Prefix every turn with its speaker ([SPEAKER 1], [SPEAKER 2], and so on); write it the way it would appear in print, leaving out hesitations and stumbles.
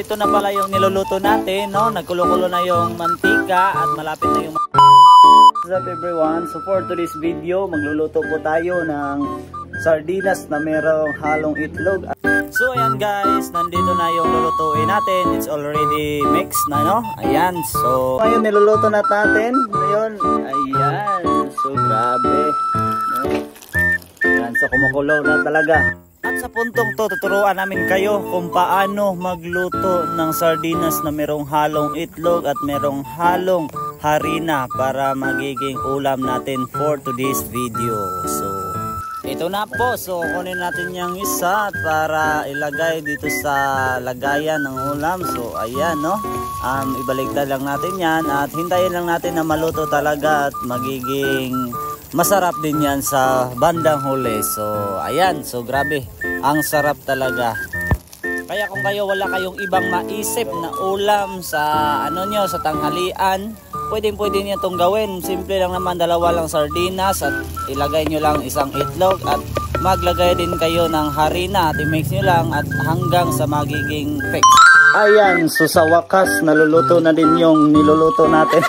[SPEAKER 1] ito na pala yung niluluto natin, no? Nagkulo-kulo na yung mantika at malapit na yung... What's up everyone? So for today's video, magluluto po tayo ng sardinas na merong halong itlog. So ayan guys, nandito na yung lulutuin natin. It's already mixed na, no? Ayan, so ngayon niluluto na natin. Ngayon, ayan. So grabe, no? Ayan, so kumukulo na talaga. At sa puntong to, tuturuan namin kayo kung paano magluto ng sardinas na merong halong itlog at merong halong harina para magiging ulam natin for today's video. So ito na po, so kunin natin yung isa para ilagay dito sa lagayan ng ulam. So ayan, no, ibaliktad lang natin yan at hintayin lang natin na maluto talaga at magiging masarap din yan sa bandang huli. So ayan, so grabe, ang sarap talaga. Kaya kung kayo wala kayong ibang maisip na ulam sa ano nyo, sa tanghalian, pwede niyo itong gawin. Simple lang naman, dalawa lang sardinas at ilagay nyo lang isang itlog at maglagay din kayo ng harina at i-mix nyo lang at hanggang sa magiging fix. Ayan, so sa wakas naluluto na din yung niluluto natin.